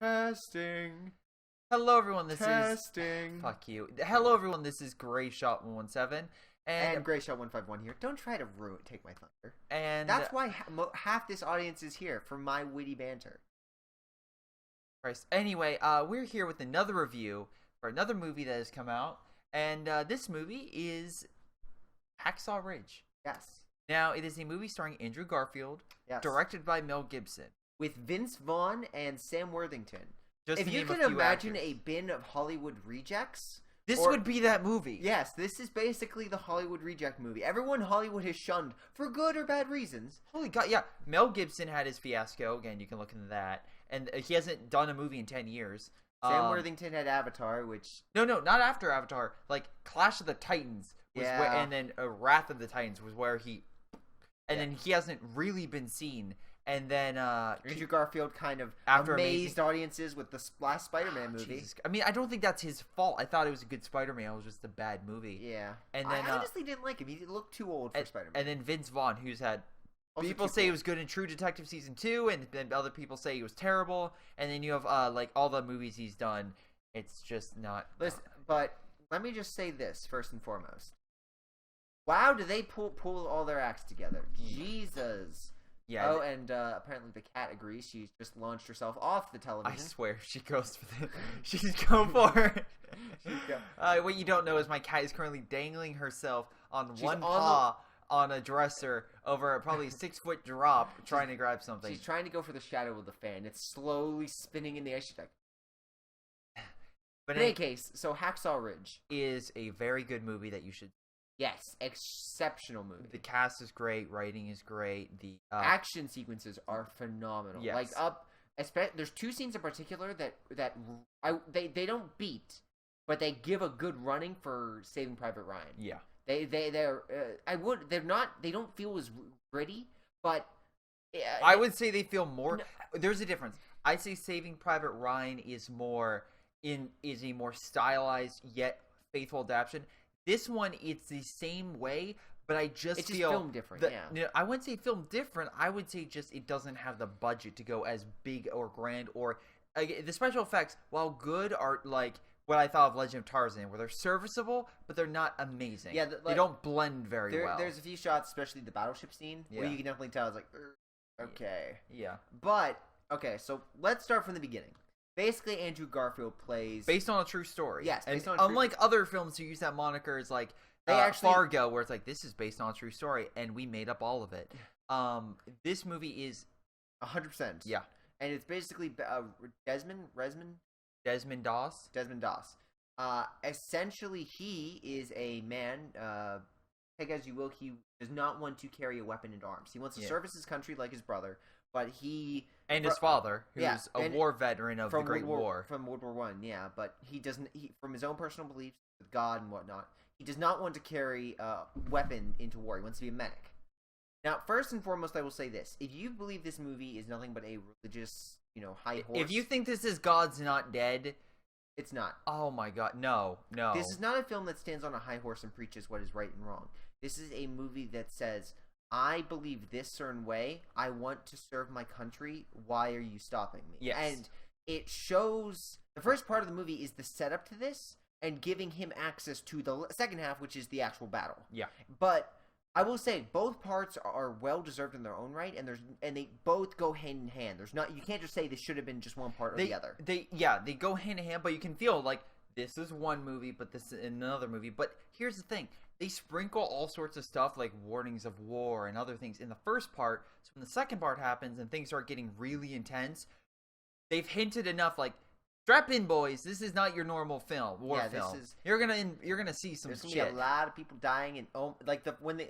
Testing. Hello everyone, this Testing. is... Fuck you. Hello everyone, this is Greyshot 117. And Greyshot 151 here. Don't try to take my thunder. And that's why half this audience is here, for my witty banter. Christ. Anyway, we're here with another review for another movie that has come out. And this movie is Hacksaw Ridge. Yes. Now, it is a movie starring Andrew Garfield, yes, directed by Mel Gibson, with Vince Vaughn and Sam Worthington. Just if you can imagine a bin of Hollywood rejects, this would be that movie. Yes, this is basically the Hollywood reject movie. Everyone Hollywood has shunned for good or bad reasons. Holy God, yeah. Mel Gibson had his fiasco. Again, you can look into that. And he hasn't done a movie in 10 years. Sam Worthington had Avatar, which... No, not after Avatar. Like, Clash of the Titans was where, and then Wrath of the Titans was where he... And then he hasn't really been seen. And then Andrew Garfield kind of amazed audiences with the last Spider-Man movie. Jesus. I mean, I don't think that's his fault. I thought it was a good Spider-Man. It was just a bad movie. Yeah. And then I honestly didn't like him. He looked too old for Spider-Man. And then Vince Vaughn, who's had... Also people say he was good in True Detective Season 2, and then other people say he was terrible. And then you have, like, all the movies he's done. It's just not... Listen, but let me just say this, first and foremost. Wow, do they pull all their acts together. Jesus. Yeah. Oh, and apparently the cat agrees. She's just launched herself off the television. I swear, she goes for the... She's going for it. What you don't know is my cat is currently dangling herself on one paw on a dresser over a probably 6-foot drop trying to grab something. She's trying to go for the shadow of the fan. It's slowly spinning in the ice. She's like... But in any case, so Hacksaw Ridge is a very good movie that you should... Yes, exceptional movie. The cast is great, writing is great. The action sequences are phenomenal. Yes. There's two scenes in particular that they don't beat, but they give a good running for Saving Private Ryan. Yeah. They don't feel as gritty, but I would say they feel more. There's a difference. I'd say Saving Private Ryan is a more stylized yet faithful adaptation. This one, it's the same way, but I just it's feel... It's filmed different, yeah. I wouldn't say filmed different. I would say just it doesn't have the budget to go as big or grand or... the special effects, while good, are like what I thought of Legend of Tarzan, where they're serviceable, but they're not amazing. Yeah, they don't blend very well. There's a few shots, especially the battleship scene, where you can definitely tell it's like, okay. Yeah. But, okay, so let's start from the beginning. Basically, Andrew Garfield plays... Based on a true story. Yes, based on unlike other films who use that moniker, it's like Fargo, where it's like, this is based on a true story, and we made up all of it. This movie is... 100%. Yeah. And it's basically Desmond Doss. Desmond Doss. Essentially, he is a man, take as you will, he does not want to carry a weapon into arms. He wants to service his country like his brother, but he... And his father, who's a war veteran of the Great War. From World War I, yeah. But he doesn't... from his own personal beliefs with God and whatnot, he does not want to carry a weapon into war. He wants to be a medic. Now, first and foremost, I will say this. If you believe this movie is nothing but a religious, high horse... If you think this is God's Not Dead... It's not. Oh my God, no. This is not a film that stands on a high horse and preaches what is right and wrong. This is a movie that says... I believe this certain way. I want to serve my country. Why are you stopping me? Yes. And it shows... The first part of the movie is the setup to this and giving him access to the second half, which is the actual battle. Yeah. But I will say both parts are well-deserved in their own right, and they both go hand in hand. You can't just say this should have been just one part or the other. They go hand in hand, but you can feel like this is one movie, but this is another movie. But here's the thing. They sprinkle all sorts of stuff like warnings of war and other things in the first part. So when the second part happens and things start getting really intense, they've hinted enough like, strap in, boys. This is not your normal war film. You're gonna see some shit. There's gonna be a lot of people dying, and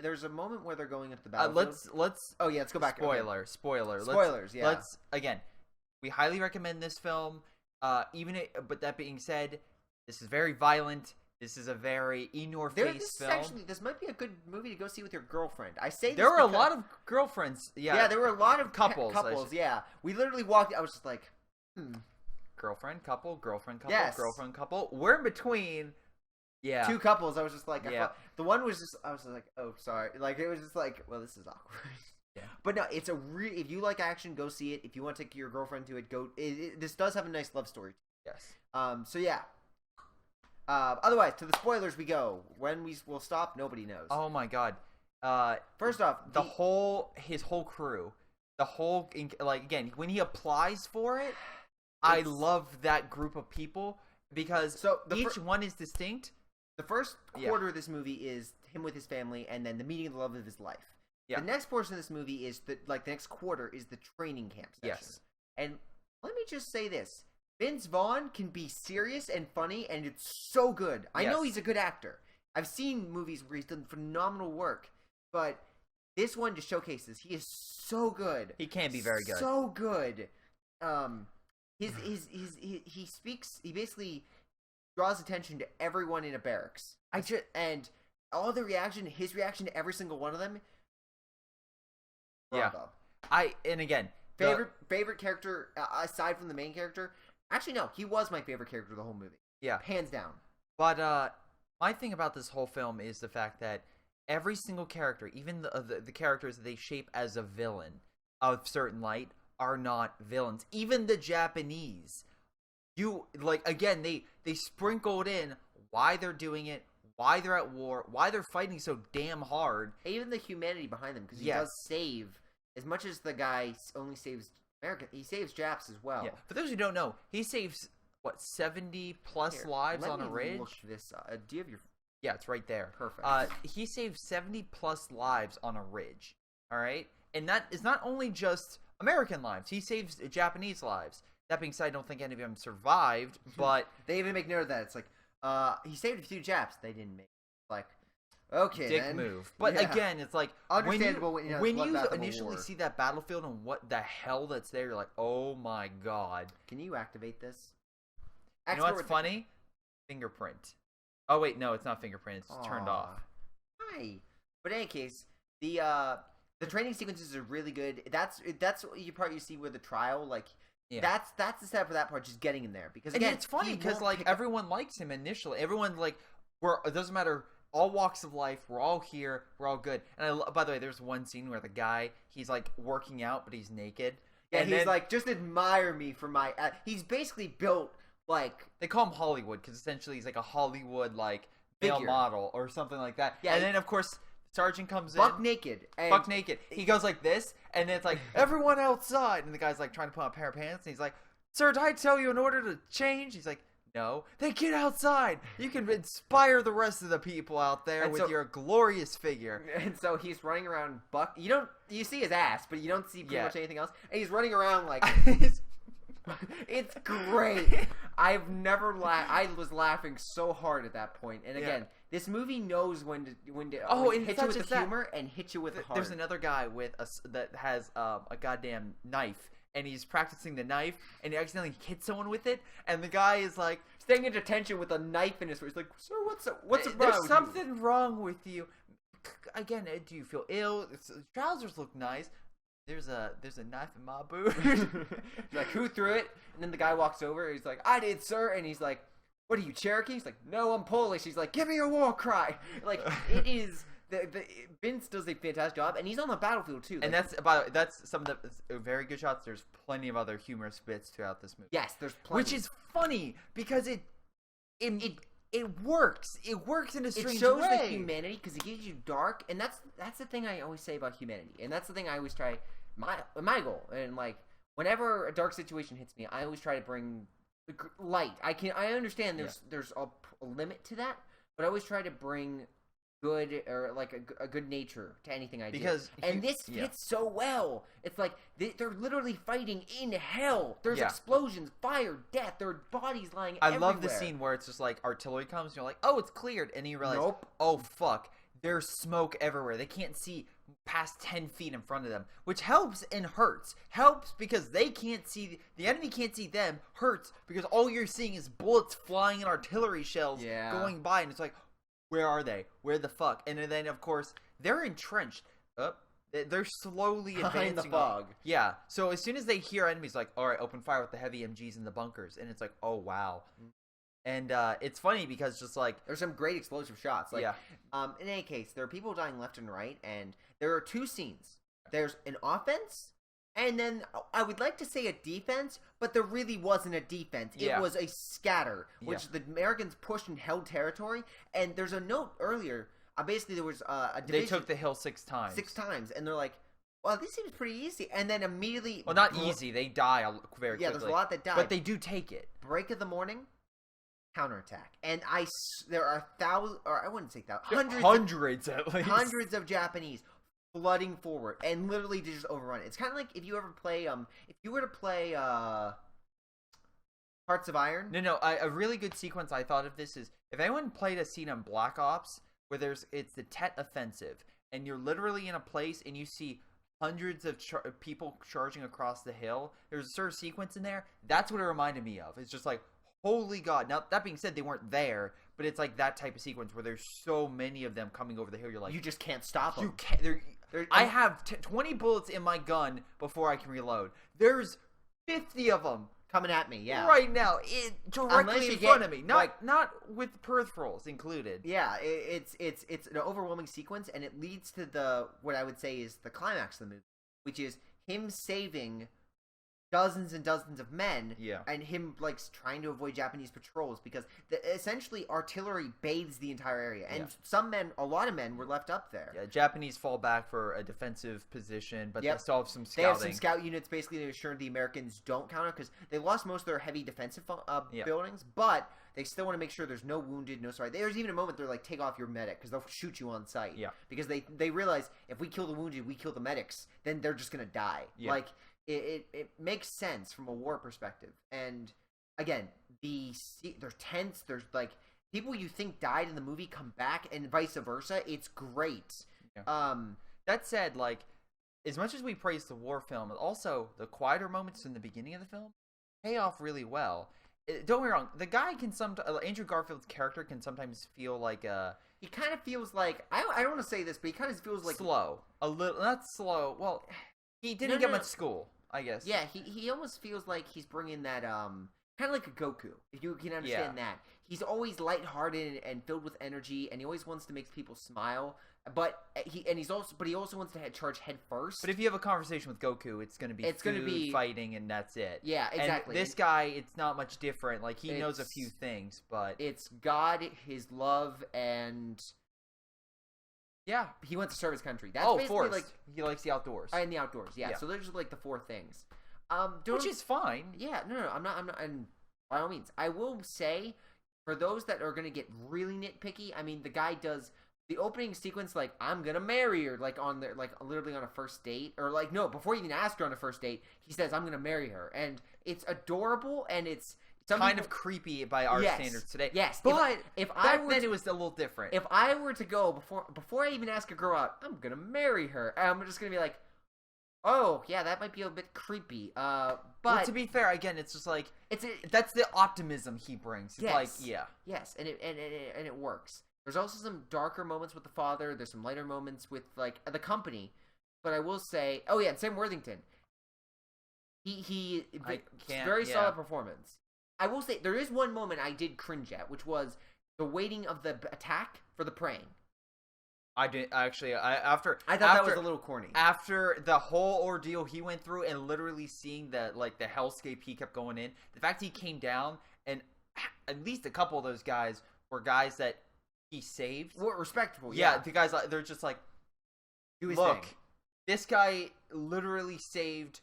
there's a moment where they're going into the battlefield. Let's go back. Spoilers. Again, we highly recommend this film. But that being said, this is very violent. This is a very in-your-face film. This might be a good movie to go see with your girlfriend. I say this there were a lot of girlfriends. Yeah, there were a lot of couples. Yeah, we literally walked. I was just like, girlfriend couple, girlfriend couple, yes. Girlfriend couple. We're in between. Yeah, two couples. I was just like, the one was just. I was like, oh, sorry. Like it was just like, well, this is awkward. Yeah. But no, it's a if you like action, go see it. If you want to take your girlfriend to it, go. This does have a nice love story. Yes. So yeah. Otherwise, to the spoilers we go. When we will stop, nobody knows. Oh my god. First off, his whole crew, again, when he applies for it, I love that group of people because each one is distinct. The first quarter of this movie is him with his family, and then the meeting of the love of his life. Yeah. The next portion of this movie is the next quarter is the training camp session. Yes. And let me just say this. Vince Vaughn can be serious and funny, and it's so good. I know he's a good actor. I've seen movies where he's done phenomenal work, but this one just showcases he is so good. He can be very good. So good. He speaks. He basically draws attention to everyone in a barracks. And all the reaction, his reaction to every single one of them. Bravo. Favorite character aside from the main character. Actually, no, he was my favorite character of the whole movie. Yeah, hands down. But my thing about this whole film is the fact that every single character, even the characters that they shape as a villain of certain light, are not villains. Even the Japanese, they sprinkled in why they're doing it, why they're at war, why they're fighting so damn hard. Even the humanity behind them, because he does save, as much as the guy only saves American, he saves Japs as well. Yeah. For those who don't know, he saves 70 plus lives on a ridge. Look this. Do you have your? Yeah, it's right there. Perfect. He saves 70 plus lives on a ridge. All right, and that is not only just American lives. He saves Japanese lives. That being said, I don't think any of them survived, but they even make note of that. It's like, he saved a few Japs. They didn't make it. Like, okay, dick then. move. But again, it's like understandable when you initially see that battlefield and what the hell that's there, you're like, oh my god. Can you activate this? You know what's funny? Fingerprint. Oh wait, no, it's not fingerprint. It's turned off. Hi. But in any case, the training sequences are really good. That's the part you see with the trial, like. Yeah. That's the step for that part, just getting in there. Because again, it's funny because everyone likes him initially. Everyone it doesn't matter, all walks of life. We're all here. We're all good. And by the way, there's one scene where the guy, he's like working out, but he's naked. Yeah, and he's like, just admire me for my. He's basically built like they call him Hollywood because essentially he's like a Hollywood male model or something like that. Yeah, and then of course. Sergeant comes in. Buck naked. He goes like this, and then it's like, everyone outside. And the guy's like trying to put on a pair of pants, and he's like, sir, did I tell you in order to change? He's like, no. Then get outside. You can inspire the rest of the people out there with your glorious figure. And so he's running around Buck. You see his ass, but you don't see pretty much anything else. And he's running around like... It's great. I've never I was laughing so hard at that point. And again, this movie knows when to hit you with the humor and hit you with the heart. There's another guy that has a goddamn knife, and he's practicing the knife, and he accidentally hits someone with it, and the guy is like staying in detention with a knife in his face. He's like, sir, what's wrong? There's something wrong with you. Again, do you feel ill? Trousers look nice. There's a knife in my boot. Like, who threw it? And then the guy walks over. He's like, I did, sir. And he's like, what are you, Cherokee? He's like, no, I'm Polish. He's like, give me your war cry. Like, it is. Vince does a fantastic job, and he's on the battlefield too. And that's some of the very good shots. There's plenty of other humorous bits throughout this movie. Yes, there's plenty. Which is funny because it works. It works in a strange way. It shows the humanity because it gives you dark, and that's the thing I always say about humanity, and that's the thing I always try. My goal, and like whenever a dark situation hits me, I always try to bring light. I understand there's a limit to that, but I always try to bring good or like a good nature to anything I do. And this fits so well. It's like they're literally fighting in hell. There's explosions, fire, death. There are bodies lying everywhere. I love the scene where it's just like artillery comes, and you're like, oh, it's cleared, and you realize, oh fuck, there's smoke everywhere. They can't see past 10 feet in front of them, which helps and hurts. Helps because they can't see, the enemy can't see them. Hurts because all you're seeing is bullets flying and artillery shells going by, and it's like, where are they? Where the fuck? And then, of course, they're entrenched. They're slowly advancing. Behind the fog. Yeah. So as soon as they hear enemies, like, all right, open fire with the heavy MGs in the bunkers. And it's like, oh, wow. And it's funny because just like... There's some great explosive shots. Like, in any case, there are people dying left and right. And there are two scenes there's an offense, and then I would like to say a defense, but there really wasn't a defense. It was a scatter, which the Americans pushed and held territory. And there's a note earlier. Basically, there was a division. They took the hill 6 times. 6 times, and they're like, well, this seems pretty easy. And then immediately... Well, not easy. They die very quickly. Yeah, there's a lot that die. But they do take it. Break of the morning, counterattack. And there are thousands, or I wouldn't say thousands, hundreds at least. Hundreds of Japanese flooding forward and literally just overrun it. It's kind of like if you ever play, if you were to play Hearts of Iron. No, a really good sequence I thought of this is if anyone played a scene on Black Ops where it's the Tet Offensive and you're literally in a place and you see hundreds of people charging across the hill. There's a certain sequence in there. That's what it reminded me of. It's just like, holy God. Now, that being said, they weren't there, but it's like that type of sequence where there's so many of them coming over the hill. You're like, you just can't stop them. You can't. I have 20 bullets in my gun before I can reload. There's 50 of them coming at me. Yeah, right now, directly in front of me. Not with peripherals included. Yeah, it's an overwhelming sequence, and it leads to what I would say is the climax of the movie, which is him saving dozens and dozens of men, and him like trying to avoid Japanese patrols because essentially artillery bathes the entire area, and a lot of men were left up there. Yeah, Japanese fall back for a defensive position, but they still have some scouting. They have some scout units basically to ensure the Americans don't counter because they lost most of their heavy defensive buildings, but they still want to make sure there's no wounded, no sorry. There's even a moment they're like, take off your medic because they'll shoot you on sight. Yeah, because they realize if we kill the wounded, we kill the medics, then they're just gonna die. Yeah. Like. It makes sense from a war perspective. And again, there's tents, there's like people you think died in the movie come back and vice versa. It's great. Yeah. That said, like as much as we praise the war film, also the quieter moments in the beginning of the film pay off really well. Don't get me wrong, the guy can Andrew Garfield's character can sometimes feel like he kind of feels like I don't want to say this, but he kind of feels like slow. A little, not slow. Well, he didn't get much school, I guess. Yeah, he almost feels like he's bringing that kind of like a Goku, if you can understand that. He's always lighthearted and filled with energy, and he always wants to make people smile. But he also wants to charge head first. But if you have a conversation with Goku, it's going to be fighting, and that's it. Yeah, exactly. And this guy, it's not much different. Like he knows a few things, but it's God, his love, and. Yeah, he wants to serve his country. That's basically force. Like he likes the outdoors. And the outdoors, yeah. So there's like the 4 things. Which is fine. Yeah, no, I'm not. And by all means, I will say for those that are gonna get really nitpicky, I mean, the guy does the opening sequence like I'm gonna marry her, like on the literally on a first date, or like no, before he even asked her on a first date, he says I'm gonna marry her, and it's adorable and it's. Kind of creepy by our standards today. Yes, but back then it was a little different. If I were to go before I even ask a girl out, I'm gonna marry her. I'm just gonna be like, oh yeah, that might be a bit creepy. But to be fair, again, it's just like that's the optimism he brings. It's like and it works. There's also some darker moments with the father. There's some lighter moments with like the company. But I will say, and Sam Worthington. He very solid performance. I will say there is one moment I did cringe at, which was the waiting of the attack for the praying. I did actually. I thought that was a little corny. After the whole ordeal he went through and literally seeing the hellscape he kept going in, the fact he came down and at least a couple of those guys were guys that he saved. Were respectable. Yeah, the guys they're just like, look, this guy literally saved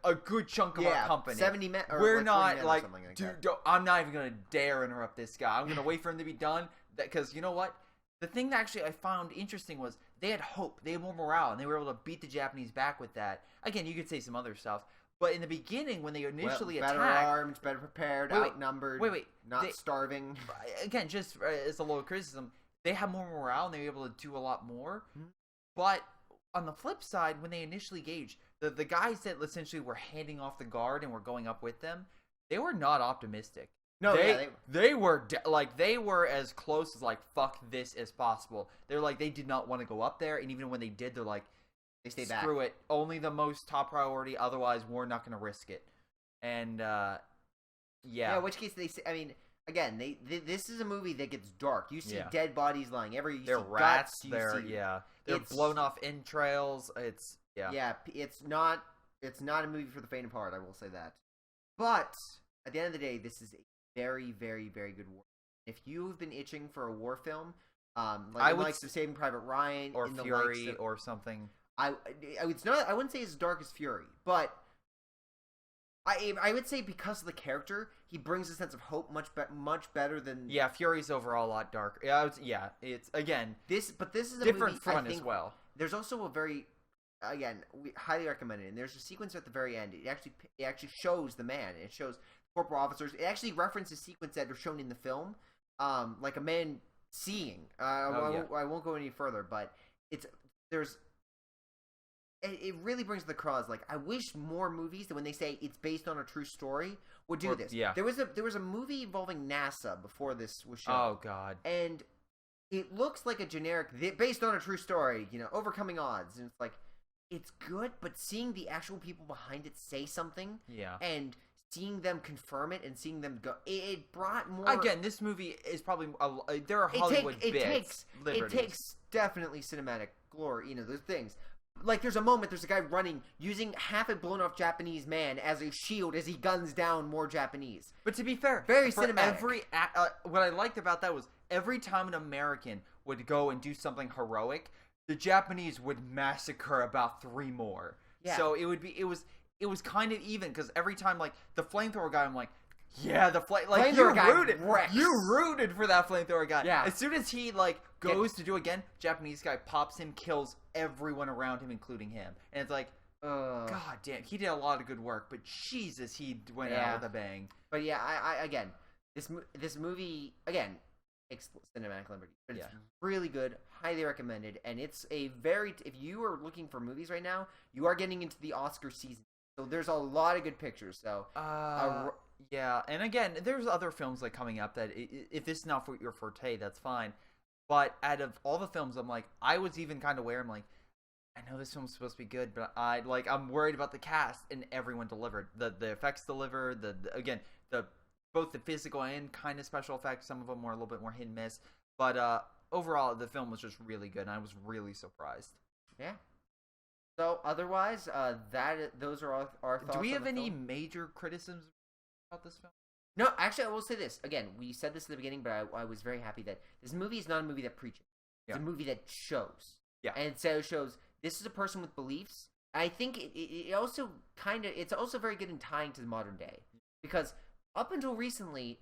a good chunk of our company. 70 men. We're not like, dude, I'm not even gonna dare interrupt this guy. I'm gonna wait for him to be done. Because you know what? The thing that actually I found interesting was they had hope. They had more morale, and they were able to beat the Japanese back with that. Again, you could say some other stuff, but in the beginning when they initially attacked, better armed, better prepared, outnumbered, not starving. Again, just as a low criticism, they had more morale and they were able to do a lot more. Mm-hmm. But on the flip side, when they initially engaged, the guys that essentially were handing off the guard and were going up with them, they were not optimistic. No, they were they were as close as like fuck this as possible. They're like they did not want to go up there, and even when they did, they're like they stay back. Screw it, only the most top priority. Otherwise, we're not going to risk it. And in which case they say, I mean, again, this is a movie that gets dark. You see dead bodies lying everywhere. They're rats. They're blown off entrails. It's Yeah, it's not a movie for the faint of heart. I will say that. But at the end of the day, this is a very, very, very good war. If you've been itching for a war film, like Saving Private Ryan or in Fury the likes of, or something. it's not. I wouldn't say as dark as Fury, but I would say because of the character, he brings a sense of hope much better than. Yeah, Fury's overall a lot darker. It's again this is a different movie, front as well. There's also a very, again, we highly recommend it. And there's a sequence at the very end. It actually shows the man. It shows corporal officers. It actually references sequence that are shown in the film, like a man seeing. I won't go any further, but it really brings the cause. Like, I wish more movies that when they say it's based on a true story would do this. Yeah. There was a movie involving NASA before this was shown. Oh God. And it looks like a generic based on a true story, overcoming odds, and it's like it's good, but seeing the actual people behind it say something, and seeing them confirm it and seeing them go, it brought more. Again, this movie is probably there are Hollywood bits. It takes definitely cinematic glory. Those things. Like, there's a moment, there's a guy running, using half a blown-off Japanese man as a shield as he guns down more Japanese. But to be fair, very cinematic. What I liked about that was every time an American would go and do something heroic, the Japanese would massacre about 3 more. Yeah. So it was kind of even, because every time, like, the flamethrower guy, I'm like, yeah, you rooted for that flamethrower guy. Yeah. As soon as he goes to do again, Japanese guy pops him, kills everyone around him, including him. And it's like, God damn, he did a lot of good work, but Jesus, he went out with a bang. But yeah, I again, this movie again takes cinematic liberty, but it's really good, highly recommended, and it's a if you are looking for movies right now, you are getting into the Oscar season, so there's a lot of good pictures. So yeah, and again, there's other films coming up that if this is not your forte, that's fine. But out of all the films, I was even kind of aware. I'm like, I know this film's supposed to be good, but I'm worried about the cast, and everyone delivered. The effects delivered. Both the physical and kind of special effects. Some of them were a little bit more hit and miss, but overall, the film was just really good, and I was really surprised. Yeah. So otherwise, those are our thoughts. Do we have any film. major criticisms about this film? No, actually, I will say this. Again, we said this at the beginning, but I was very happy that this movie is not a movie that preaches. It's a movie that shows. Yeah. And so it shows this is a person with beliefs. I think it also it's also very good in tying to the modern day. Because up until recently,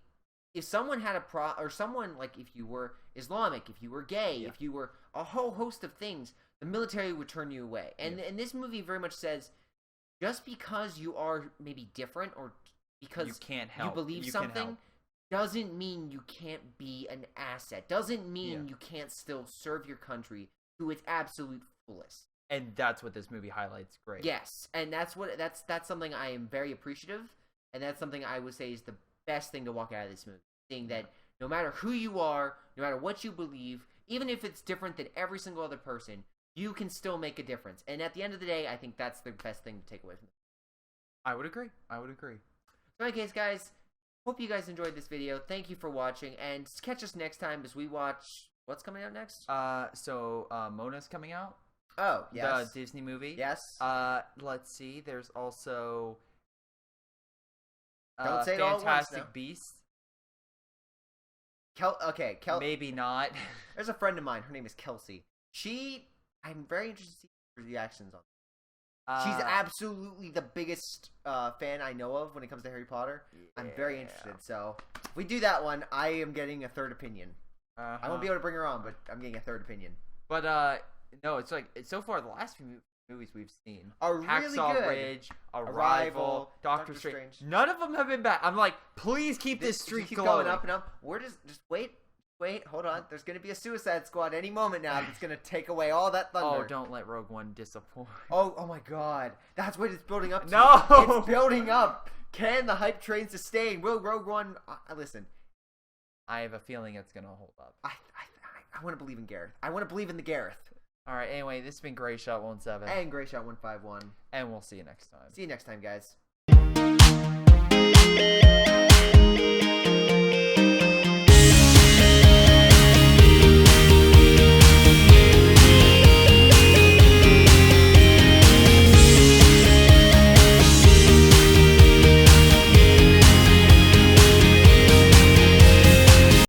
if someone had or someone, if you were Islamic, if you were gay, if you were a whole host of things, the military would turn you away. And this movie very much says, just because you are maybe different or because you can't help. You believe something doesn't mean you can't be an asset. Doesn't mean you can't still serve your country to its absolute fullest. And that's what this movie highlights. Great. Yes, and that's something I am very appreciative, and that's something I would say is the best thing to walk out of this movie. Seeing that no matter who you are, no matter what you believe, even if it's different than every single other person, you can still make a difference. And at the end of the day, I think that's the best thing to take away from it. I would agree. So in any case, guys, hope you guys enjoyed this video. Thank you for watching, and catch us next time as we watch what's coming out next. Mona's coming out. Oh, yes. The Disney movie. Yes. Let's see. There's also Don't say it all at once now. Fantastic Beasts. Maybe not. There's a friend of mine. Her name is Kelsey. I'm very interested to see her reactions on. She's absolutely the biggest fan I know of when it comes to Harry Potter. I'm very interested. So if we do that one, I am getting a third opinion. I won't be able to bring her on, but I'm getting a third opinion. But no, it's so far the last few movies we've seen are really Hacksaw good. Ridge, Arrival, Doctor Strange. None of them have been bad. I'm like, please keep this streak going up and up. We're just wait, hold on. There's gonna be a Suicide Squad any moment now that's gonna take away all that thunder. Oh, don't let Rogue One disappoint. Oh my God, that's what it's building up to. No, it's building up. Can the hype train sustain? Will Rogue One? Listen, I have a feeling it's gonna hold up. I want to believe in Gareth. I want to believe in the Gareth. All right. Anyway, this has been Greyshot 17 and Greyshot 151, and we'll see you next time. See you next time, guys.